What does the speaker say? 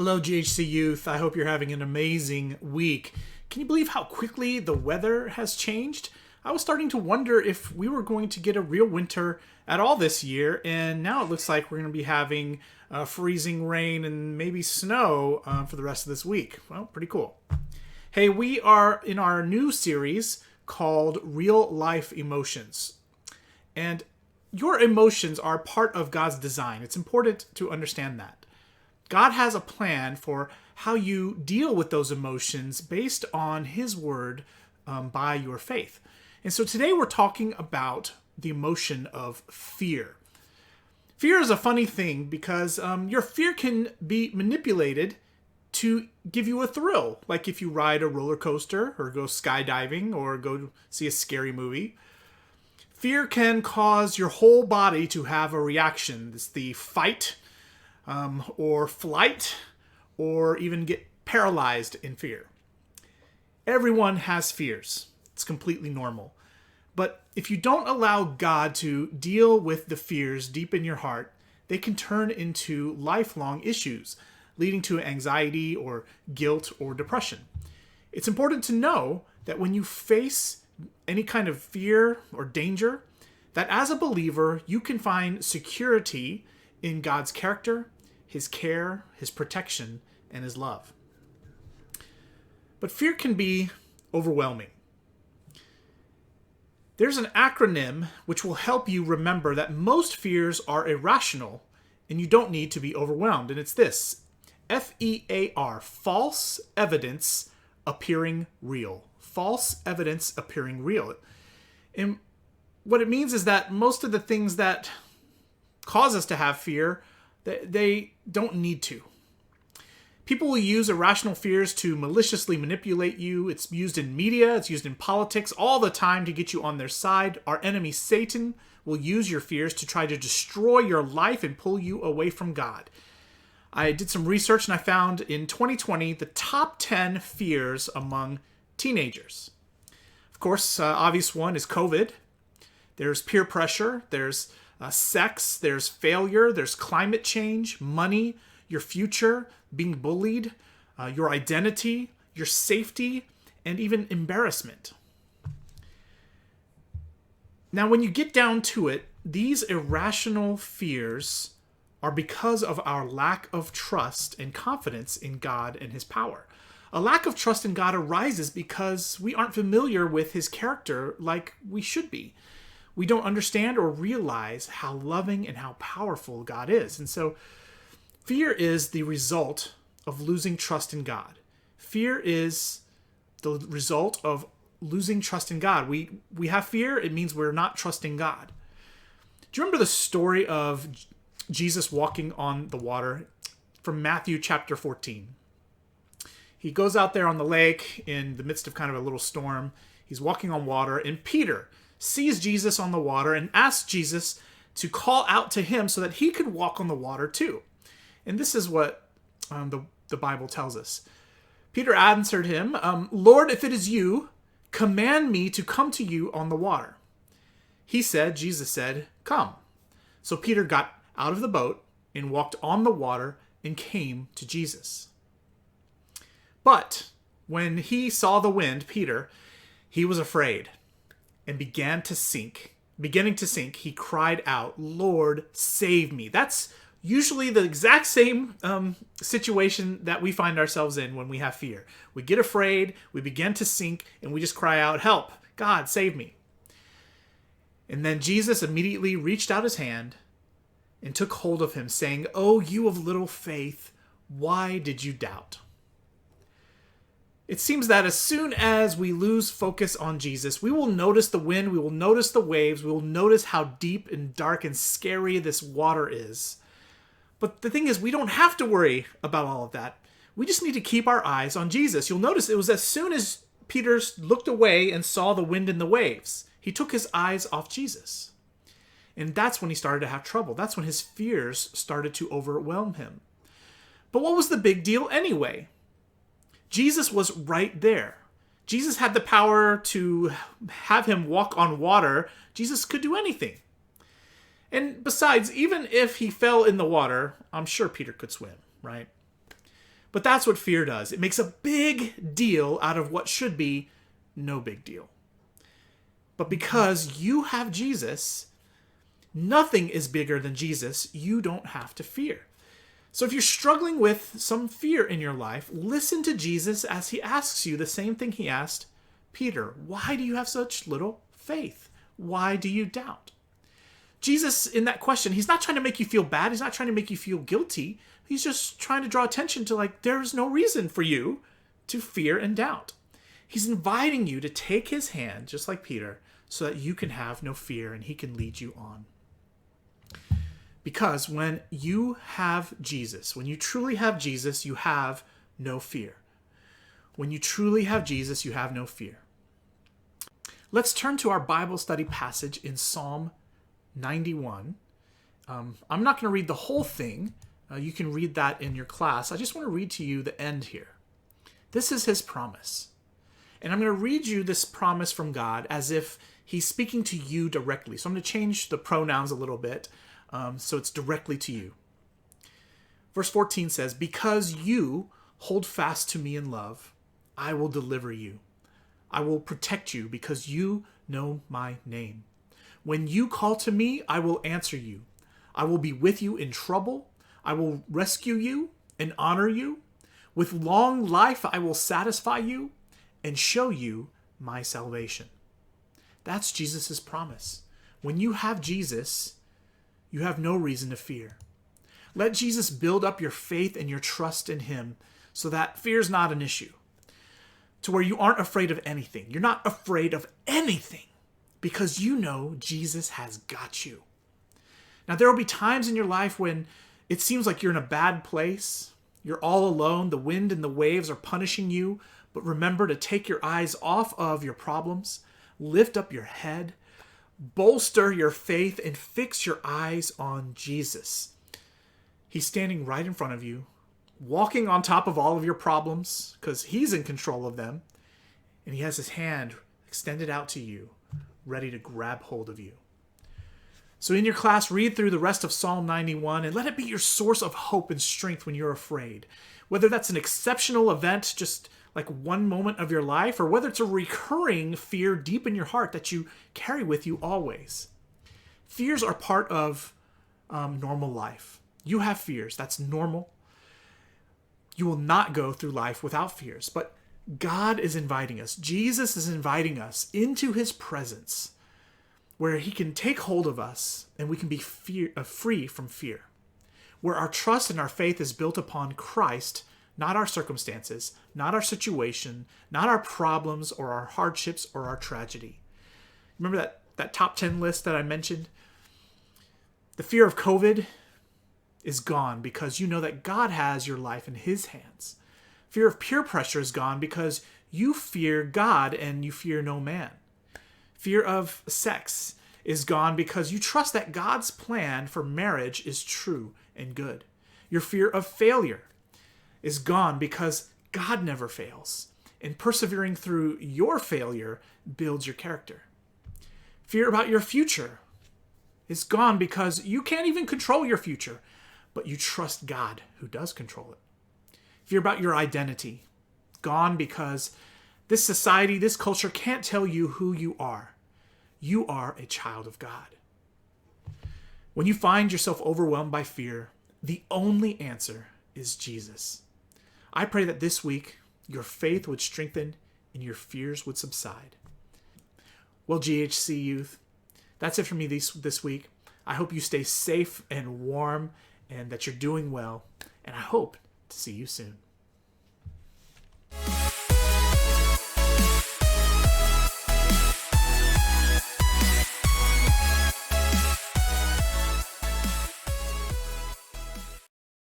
Hello, GHC youth. I hope you're having an amazing week. Can you believe how quickly the weather has changed? I was starting to wonder if we were going to get a real winter at all this year, and now it looks like we're going to be having freezing rain and maybe snow for the rest of this week. Well, pretty cool. Hey, we are in our new series called Real Life Emotions. And your emotions are part of God's design. It's important to understand that. God has a plan for how you deal with those emotions based on His Word by your faith. And so today we're talking about the emotion of fear. Fear is a funny thing because your fear can be manipulated to give you a thrill, like if you ride a roller coaster or go skydiving or go see a scary movie. Fear can cause your whole body to have a reaction. It's the fight or flight, or even get paralyzed in fear. Everyone has fears. It's completely normal. But if you don't allow God to deal with the fears deep in your heart, they can turn into lifelong issues, leading to anxiety or guilt or depression. It's important to know that when you face any kind of fear or danger, that as a believer, you can find security in God's character, His care, His protection, and His love. But fear can be overwhelming. There's an acronym which will help you remember that most fears are irrational and you don't need to be overwhelmed. And it's this: FEAR, false evidence appearing real. False evidence appearing real. And what it means is that most of the things that cause us to have fear, they don't need to. People will use irrational fears to maliciously manipulate you. It's used in media, it's used in politics all the time to get you on their side. Our enemy Satan will use your fears to try to destroy your life and pull you away from God. I did some research and I found in 2020 the top 10 fears among teenagers. Of course, obvious one is COVID. There's peer pressure. There's sex. There's failure. There's climate change, money, your future, being bullied, your identity, your safety, and even embarrassment. Now, when you get down to it, these irrational fears are because of our lack of trust and confidence in God and His power. A lack of trust in God arises because we aren't familiar with His character like we should be. We don't understand or realize how loving and how powerful God is. And so fear is the result of losing trust in God. Fear is the result of losing trust in God. We have fear, it means we're not trusting God. Do you remember the story of Jesus walking on the water from Matthew chapter 14? He goes out there on the lake in the midst of kind of a little storm. He's walking on water, and Peter sees Jesus on the water and asks Jesus to call out to him so that he could walk on the water too. And this is what the Bible tells us. Peter answered him, "Lord, if it is you, command me to come to you on the water." Jesus said, "Come." So Peter got out of the boat and walked on the water and came to Jesus. But when he saw the wind, Peter, he was afraid and beginning to sink, he cried out, "Lord, save me." That's usually the exact same situation that we find ourselves in when we have fear. We get afraid, we begin to sink, and we just cry out, "Help, God, save me." And then Jesus immediately reached out His hand and took hold of him, saying, "Oh, you of little faith, why did you doubt?" It seems that as soon as we lose focus on Jesus, we will notice the wind, we will notice the waves, we will notice how deep and dark and scary this water is. But the thing is, we don't have to worry about all of that. We just need to keep our eyes on Jesus. You'll notice it was as soon as Peter looked away and saw the wind and the waves, he took his eyes off Jesus. And that's when he started to have trouble. That's when his fears started to overwhelm him. But what was the big deal anyway? Jesus was right there. Jesus had the power to have him walk on water. Jesus could do anything. And besides, even if he fell in the water, I'm sure Peter could swim, right? But that's what fear does. It makes a big deal out of what should be no big deal. But because you have Jesus, nothing is bigger than Jesus. You don't have to fear. So if you're struggling with some fear in your life, listen to Jesus as he asks you the same thing he asked Peter. Why do you have such little faith? Why do you doubt? Jesus, in that question, he's not trying to make you feel bad. He's not trying to make you feel guilty. He's just trying to draw attention to, there's no reason for you to fear and doubt. He's inviting you to take his hand, just like Peter, so that you can have no fear and he can lead you on. Because when you have Jesus, when you truly have Jesus, you have no fear. When you truly have Jesus, you have no fear. Let's turn to our Bible study passage in Psalm 91. I'm not going to read the whole thing. You can read that in your class. I just want to read to you the end here. This is his promise. And I'm going to read you this promise from God as if he's speaking to you directly. So I'm going to change the pronouns a little bit so it's directly to you. Verse 14 says, "Because you hold fast to me in love, I will deliver you. I will protect you because you know my name. When you call to me, I will answer you. I will be with you in trouble. I will rescue you and honor you. With long life, I will satisfy you and show you my salvation." That's Jesus' promise. When you have Jesus, you have no reason to fear. Let Jesus build up your faith and your trust in him so that fear is not an issue. To where you aren't afraid of anything. You're not afraid of anything because you know Jesus has got you. Now, there will be times in your life when it seems like you're in a bad place. You're all alone. The wind and the waves are punishing you. But remember to take your eyes off of your problems. Lift up your head. Bolster your faith and fix your eyes on Jesus. He's standing right in front of you, walking on top of all of your problems because he's in control of them. And he has his hand extended out to you, ready to grab hold of you. So in your class, read through the rest of Psalm 91 and let it be your source of hope and strength when you're afraid. Whether that's an exceptional event, just like one moment of your life, or whether it's a recurring fear deep in your heart that you carry with you always. Fears are part of normal life. You have fears. That's normal. You will not go through life without fears. But God is inviting us. Jesus is inviting us into his presence where he can take hold of us and we can be free from fear. Where our trust and our faith is built upon Christ, not our circumstances, not our situation, not our problems or our hardships or our tragedy. Remember that top 10 list that I mentioned? The fear of COVID is gone because you know that God has your life in his hands. Fear of peer pressure is gone because you fear God and you fear no man. Fear of sex is gone because you trust that God's plan for marriage is true and good. Your fear of failure is gone because God never fails, and persevering through your failure builds your character. Fear about your future is gone because you can't even control your future, but you trust God who does control it. Fear about your identity, gone because this society, this culture can't tell you who you are. You are a child of God. When you find yourself overwhelmed by fear, the only answer is Jesus. I pray that this week your faith would strengthen and your fears would subside. Well, GHC youth, that's it for me this week. I hope you stay safe and warm and that you're doing well, and I hope to see you soon.